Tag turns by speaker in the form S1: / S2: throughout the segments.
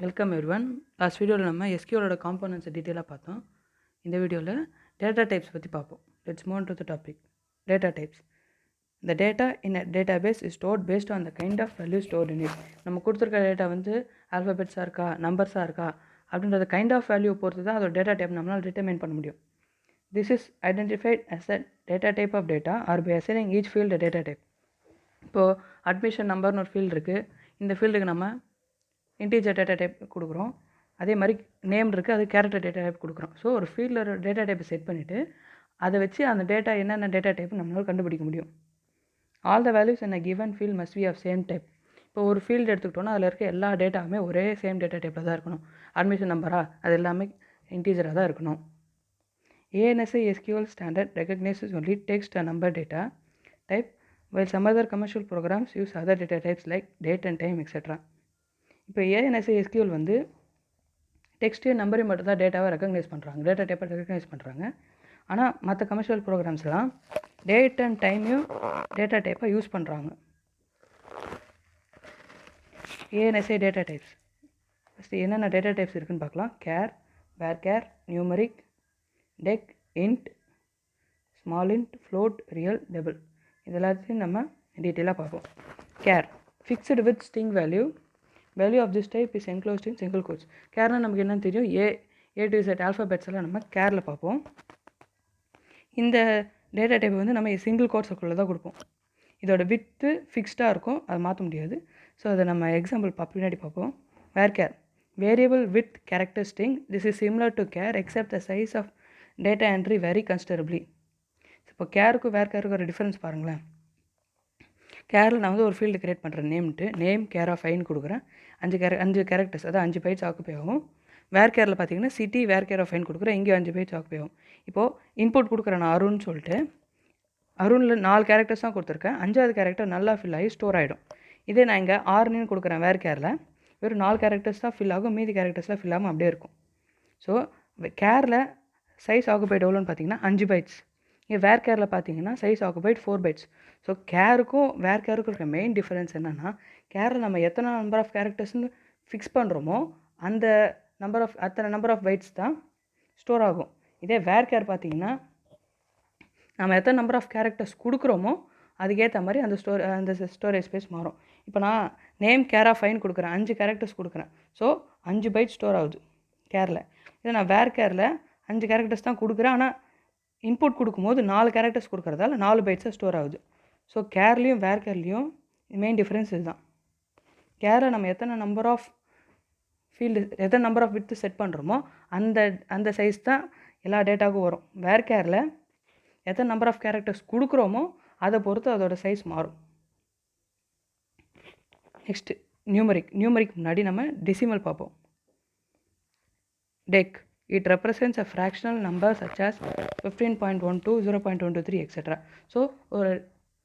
S1: Welcome everyone. Last வீடியோவில் நம்ம எஸ்கியூஎலோட காம்போனன்ட்ஸை டீட்டெயிலாக பார்த்தோம். இந்த வீடியோவில் டேட்டா டைப்ஸ் பற்றி பார்ப்போம். Let's move to the topic. Data types. The data in a database is stored based on the kind of value stored in it. நம்ம கொடுத்துருக்க டேட்டா வந்து ஆல்ஃபபெட்ஸாக இருக்கா, நம்பர்ஸாக இருக்கா அப்படின்றத கைண்ட் ஆஃப் வேல்யூ பொறுத்து தான் அதோட டேட்டா டைப் நம்மளால் டிட்டர்மைன் பண்ண முடியும். This is identified as a data type of data or by assigning each field a data type. இப்போது அட்மிஷன் நம்பர்னு ஒரு ஃபீல்டு இருக்குது. இந்த ஃபீல்டுக்கு நம்ம இன்டீஜர் டேட்டா டைப் கொடுக்குறோம். அதே மாதிரி நேம் இருக்குது, அது கேரக்டர் டேட்டா டைப் கொடுக்குறோம். ஸோ ஒரு ஃபீல்டில் ஒரு டேட்டா டைப்பை செட் பண்ணிவிட்டு அதை வச்சு அந்த டேட்டா என்னென்ன டேட்டா டைப் நம்மளால் கண்டுபிடிக்க முடியும். All the values in a given field must be of same type. இப்போ ஒரு ஃபீல்டு எடுத்துக்கிட்டோன்னா அதில் இருக்க எல்லா டேட்டாவுமே ஒரே சேம் டேட்டா டைப்பில் தான் இருக்கணும். அட்மிஷன் நம்பரா, அது எல்லாமே இன்டீஜராக தான் இருக்கணும். ANSI SQL standard recognizes only text and number data type, while some other commercial programs use other data types like date and time, etc. இப்போ ANSI SQL வந்து டெக்ஸ்ட்டு நம்பரையும் மட்டும் தான் டேட்டாவை ரெக்கக்னைஸ் பண்ணுறாங்க, டேட்டா டைப்பை ரெக்கக்னைஸ் பண்ணுறாங்க. ஆனால் மற்ற கமர்ஷியல் ப்ரோக்ராம்ஸ்லாம் டேட் அண்ட் டைமையும் டேட்டா டைப்பை யூஸ் பண்ணுறாங்க. ANSI data types. ஃபஸ்ட்டு என்னென்ன டேட்டா டைப்ஸ் இருக்குதுன்னு பார்க்கலாம். Char, varchar, numeric, dec, int, small int, float, real, double. இது எல்லாத்தையும் நம்ம டீட்டெயிலாக பார்ப்போம். Char, fixed width string value. Value of this type is enclosed in single quotes. கேர்னா நமக்கு என்னன்னு தெரியும், ஏ டு Z ஆல்ஃபபெட்ஸ் எல்லாம் நம்ம கேரில் பார்ப்போம். இந்த டேட்டா டைப் வந்து நம்ம சிங்கிள் கோட்ஸுக்குள்ளே தான் கொடுப்போம். இதோட வித்து ஃபிக்ஸ்டாக இருக்கும், அதை மாற்ற முடியாது. ஸோ அதை நம்ம எக்ஸாம்பிள் பின்னாடி பார்ப்போம். Varchar, variable width character string. This is similar to char except the size of data entry vary considerably. இப்போ கேருக்கும் வேர்கேருக்கும் ஒரு டிஃப்ரென்ஸ் பாருங்களேன். கேரில் நான் வந்து ஒரு ஃபீல்டு கிரியேட் பண்ணுறேன், நேம் கேர் ஆஃப் ஐன்னு கொடுக்குறேன். 5 கேரக்டர்ஸ், அதாவது 5 பைட்ஸ் ஆக்குப்பை ஆகும். வேர்கேரில் பார்த்தீங்கன்னா சிட்டி வேர்கேர் ஆஃப் ஐன்னு கொடுக்குறேன், இங்கே 5 பைட்ஸ் ஆக்குப்பை ஆகும். இப்போது இன்புட் கொடுக்குறேன் நான் அருண் சொல்லிட்டு. அருணில் 4 கேரக்டர்ஸ் தான் கொடுத்துருக்கேன். 5வது கேரக்டர் நல்லா ஃபில் ஆகி ஸ்டோர் ஆகிடும். இதே நான் இங்கே ஆர்னு கொடுக்குறேன் வேர்கேரில், வெறும் 4 கேரக்டர்ஸ் தான் ஃபில் ஆகும், மீதி கேரக்டர்ஸ்லாம் ஃபில் ஆகும், அப்படியே இருக்கும். ஸோ கேரில் சைஸ் ஆக்குபைட் எவ்வளோன்னு பார்த்தீங்கன்னா 5 பைட்ஸ். இங்கே வேர்கேரில் பார்த்தீங்கன்னா சைஸ் ஆக்குபைட் 4 பைட்ஸ். ஸோ கேருக்கும் வேர்கேருக்கும் இருக்க மெயின் டிஃபரன்ஸ் என்னென்னா, கேரில் நம்ம எத்தனை நம்பர் ஆஃப் கேரக்டர்ஸ்னு ஃபிக்ஸ் பண்ணுறோமோ அந்த அத்தனை நம்பர் ஆஃப் பைட்ஸ் தான் ஸ்டோர் ஆகும். இதே வேர்கேர் பார்த்தீங்கன்னா நம்ம எத்தனை நம்பர் ஆஃப் கேரக்டர்ஸ் கொடுக்குறோமோ அதுக்கேற்ற மாதிரி அந்த ஸ்டோரேஜ் ஸ்பேஸ் மாறும். இப்போ நான் நேம் கேர் ஆஃப் ஐன்னு கொடுக்குறேன், 5 கேரக்டர்ஸ் கொடுக்குறேன். ஸோ 5 பைட் ஸ்டோர் ஆகுது கேரில். இதை நான் வேர்கேரில் 5 கேரக்டர்ஸ் தான் கொடுக்குறேன், ஆனால் இன்புட் கொடுக்கும்போது 4 கேரக்டர்ஸ் கொடுக்குறதால 4 பைட்ஸாக ஸ்டோர் ஆகுது. ஸோ கேர்லேயும் வேர்கேர்லேயும் மெயின் டிஃப்ரென்ஸ் இதுதான். கேரில் நம்ம எத்தனை நம்பர் ஆஃப் வித்து செட் பண்ணுறோமோ அந்த சைஸ் தான் எல்லா டேட்டாவுக்கும் வரும். வேர்கேரில் எத்தனை நம்பர் ஆஃப் கேரக்டர்ஸ் கொடுக்குறோமோ அதை பொறுத்து அதோட சைஸ் மாறும். நெக்ஸ்ட்டு நியூமரிக் முன்னாடி நம்ம டெசிமல் பார்ப்போம். Tech, it represents a fractional number such as 15.12, 0.123, etc. So ஒரு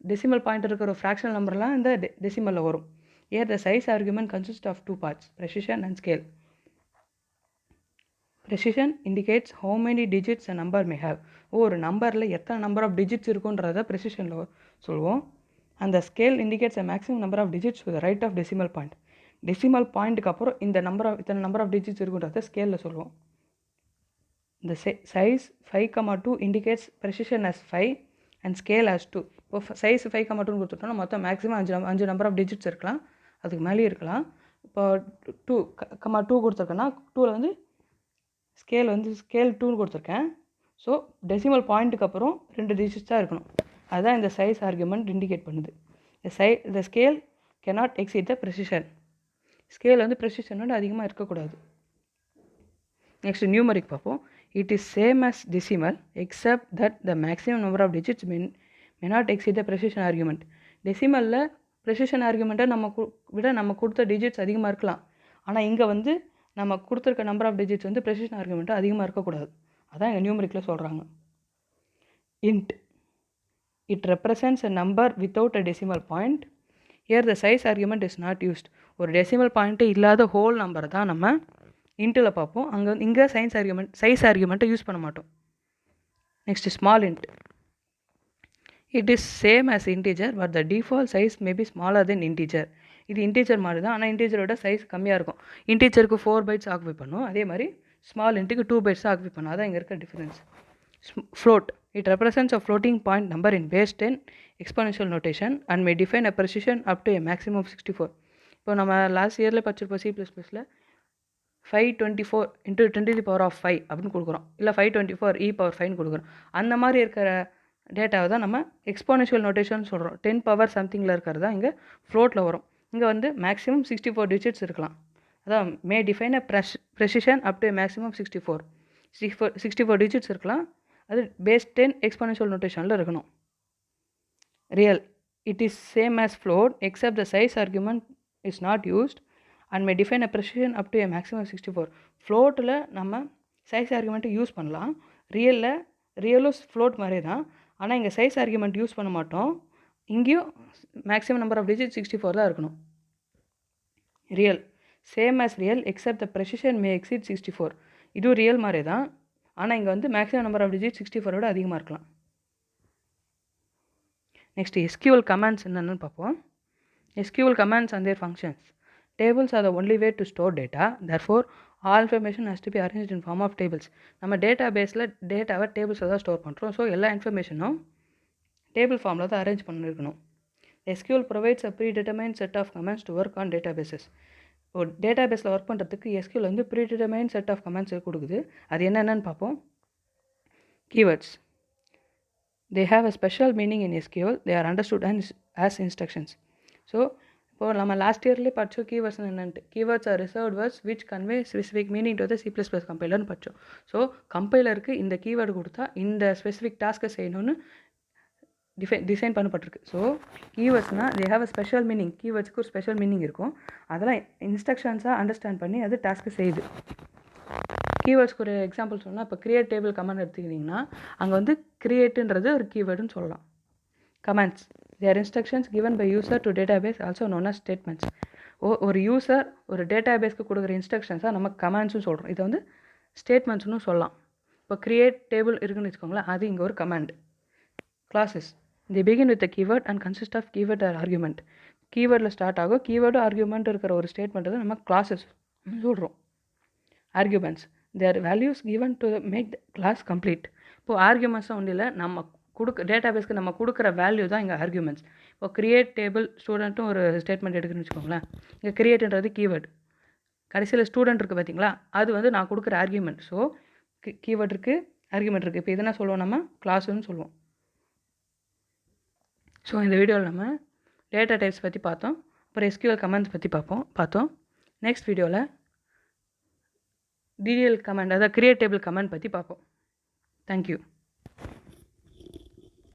S1: டெசிமல் பாயிண்ட் இருக்கிற ஒரு ஃப்ராக்ஷனல் நம்பர்லாம் இந்த டெசிமலில் வரும். Here the size argument consists of 2 parts, precision and scale. Precision indicates how many digits a number may have. ஒரு நம்பரில் எத்தனை number of digits இருக்குன்றத ப்ரெசிஷனில் சொல்லுவோம். அந்த scale indicates a maximum number of digits to the right of decimal point. Decimal பாயிண்ட்டுக்கு அப்புறம் இத்தனை number of digits இருக்குன்றத ஸ்கேலில் சொல்லுவோம். The size 5,2 indicates precision as 5 and scale as 2. இப்போ சைஸ் 5,2 கொடுத்துட்டோம்னா மொத்தம் மேக்ஸிமம் 5 நம்பர் ஆஃப் டிஜிட்ஸ் இருக்கலாம், அதுக்கு மேலேயும் இருக்கலாம். இப்போ 2,2 கொடுத்துருக்கேன்னா 2ல் வந்து ஸ்கேல் 2ன்னு கொடுத்துருக்கேன். ஸோ டெசிமல் பாயிண்ட்டுக்கு அப்புறம் 2 டிஜிட்ஸ் தான் இருக்கணும். அதுதான் இந்த சைஸ் ஆர்குமெண்ட் இண்டிகேட் பண்ணுது. the scale cannot exceed the precision. Scale வந்து ப்ரெசிஷனோட அதிகமாக இருக்கக்கூடாது. நெக்ஸ்ட் நியூமரிக் பார்ப்போம். It is same as decimal except that the maximum number of digits may not exceed the precision argument. டெசிமலில் ப்ரெசிஷன் ஆர்குமெண்ட்டை நம்ம கொடுத்த digits அதிகமாக இருக்கலாம், ஆனால் இங்கே வந்து நம்ம கொடுத்துருக்க நம்பர் ஆஃப் டிஜிட்ஸ் வந்து ப்ரெசிஷன் ஆர்குமெண்ட்டை அதிகமாக இருக்கக்கூடாது. அதான் எங்கள் நியூமரிக்கில் சொல்கிறாங்க. Int, it represents a number without a decimal point. Here the size argument is not used. ஒரு டெசிமல் பாயிண்ட்டு இல்லாத ஹோல் நம்பரை தான் நம்ம இன்ட்டில் பார்ப்போம். இங்கே சைஸ் ஆர்குமெண்ட்டை யூஸ் பண்ண மாட்டோம். Next small int. It is same as integer but the default size may be smaller than integer. இது இன்டீஜர் மாதிரி தான், ஆனால் இன்டீஜரோட சைஸ் கம்மியாக இருக்கும். இன்டீஜருக்கு 4 bytes ஆக்குபை பண்ணும், அதே மாதிரி ஸ்மால் இன்ட்டுக்கு 2 bytes ஆக்குபை பண்ணும். அதான் இங்கே இருக்க difference. float, it represents a floating point number in base 10 exponential notation and may define a precision up to a maximum of 64. இப்போ நம்ம லாஸ்ட் இயரில் படிச்சிருப்போம் C++ல 524 into 10 to the power of 5 அப்படின்னு கொடுக்குறோம், இல்லை 524 e⁴ கொடுக்குறோம். அந்த மாதிரி இருக்கிற டேட்டாவை தான் நம்ம எக்ஸ்போனென்ஷியல் நோட்டேஷன் சொல்கிறோம். 10 power சம்திங்கில் இருக்கிறது தான் இங்கே ஃப்ளோட்டில் வரும். இங்கே வந்து மேக்ஸிமம் 64 digits இருக்கலாம். அதான் may define a precision up to maximum 64 digits இருக்கலாம். அது பேஸ் 10 எக்ஸ்போனென்ஷியல் நோட்டேஷனில் இருக்கணும். Real, it is same as float except the size argument is not used and may define a precision up to maximum 64. ஃப்ளோட்டில் நம்ம size ஆர்குமெண்ட்டை use பண்ணலாம். ரியலும் float மாதிரி தான், ஆனால் இங்கே சைஸ் ஆர்குமெண்ட் யூஸ் பண்ண மாட்டோம். இங்கேயும் மேக்ஸிமம் நம்பர் ஆஃப் டிஜிட் 64 தான் இருக்கணும். Real same as real except the precision May exceed 64. இதுவும் ரியல் மாதிரி தான், ஆனால் இங்கே வந்து மேக்ஸிமம் நம்பர் ஆஃப் டிஜிட் 64 விட அதிகமாக இருக்கலாம். நெக்ஸ்ட் SQL கமாண்ட்ஸ் என்னென்னு பார்ப்போம். SQL commands and their functions. Tables are the only way to store data. Therefore, all information has to be arranged in form of tables. நம்ம டேட்டாபேஸில் டேட்டாவை டேபிள்ஸில் தான் store பண்ணுறோம். ஸோ எல்லா இன்ஃபர்மேஷனும் டேபிள் ஃபார்மில் தான் அரேஞ்ச் பண்ணியிருக்கணும். SQL provides a predetermined set of commands to work on databases. ஒரு டேட்டாபேஸில் ஒர்க் பண்ணுறதுக்கு SQL வந்து predetermined set of commands கொடுக்குது. அது என்னென்னு பார்ப்போம். Keywords. They have a special meaning in SQL. They are understood as instructions. So இப்போது நம்ம லாஸ்ட் இயர்லேயே படித்தோம் கீவேர்ட்ஸ் என்னென்ட்டு. Keywords are reserved words which convey specific meaning to the C++ கம்பைலர்னு படித்தோம். ஸோ கம்பைலருக்கு இந்த கீவேர்டு கொடுத்தா இந்த ஸ்பெசிஃபிக் டாஸ்க்கை செய்யணும்னு டிசைன் பண்ணப்பட்டிருக்கு. ஸோ கீவேர்ட்ஸ்னால் they have a special meaning. கீவேர்ட்ஸ்க்கு ஒரு ஸ்பெஷல் மீனிங் இருக்கும். அதெல்லாம் இன்ஸ்ட்ரக்ஷன்ஸாக அண்டர்ஸ்டாண்ட் பண்ணி அது டாஸ்க்கு செய்யுது. கீவேர்ட்ஸ்க்கு ஒரு எக்ஸாம்பிள் சொன்னால், இப்போ கிரியேட் டேபிள் கமாண்ட் எடுத்துக்கிட்டிங்கன்னா அங்கே வந்து கிரியேட்டுன்றது ஒரு கீவேர்டுன்னு சொல்லலாம். Commands, they are instructions given by user to database, also known as statements. ஒரு யூசர் ஒரு டேட்டாபேஸ்க்கு கொடுக்குற இன்ஸ்ட்ரக்ஷன்ஸாக நம்ம கமாண்ட்ஸும் சொல்கிறோம். இதை வந்து ஸ்டேட்மெண்ட்ஸ்னு சொல்லலாம். இப்போ கிரியேட் டேபிள் இருக்குன்னு வச்சுக்கோங்களேன், அது இங்கே ஒரு command. Classes, they begin with a keyword and consist of keyword or argument. கீவேர்டில் ஸ்டார்ட் ஆகும், கீவேர்டு ஆர்குமெண்ட் இருக்கிற ஒரு ஸ்டேட்மெண்ட் தான் நம்ம கிளாஸஸ் சொல்கிறோம். Arguments, their values given to make the class complete. இப்போது ஆர்குமெண்ட்ஸ் ஒன்றும் இல்லை, நம்ம டேட்டாபேஸ்க்கு நம்ம கொடுக்குற வேல்யூ தான் இங்கே ஆர்குமெண்ட்ஸ். இப்போ கிரியேட் டேபிள் ஸ்டூடெண்ட்டும் ஒரு ஸ்டேட்மெண்ட் எடுக்குன்னு வச்சுக்கோங்களேன். இங்கே கிரியேட்ன்றது கீவேர்டு, கடைசியில் ஸ்டூடெண்ட் இருக்குது பார்த்தீங்களா, அது வந்து நான் கொடுக்குற ஆர்குமெண்ட். ஸோ கீவேர்டு இருக்குது, ஆர்குமெண்ட் இருக்குது. இப்போ இதெல்லாம் சொல்லுவோம் நம்ம கிளாஸுன்னு சொல்லுவோம். ஸோ இந்த வீடியோவில் நம்ம டேட்டா டைப்ஸ் பற்றி பார்த்தோம், அப்புறம் SQL கமாண்ட்ஸ் பற்றி பார்த்தோம். நெக்ஸ்ட் வீடியோவில் DDL கமாண்ட், அதாவது கிரியேட் டேபிள் கமாண்ட் பற்றி பார்ப்போம். தேங்க்யூ.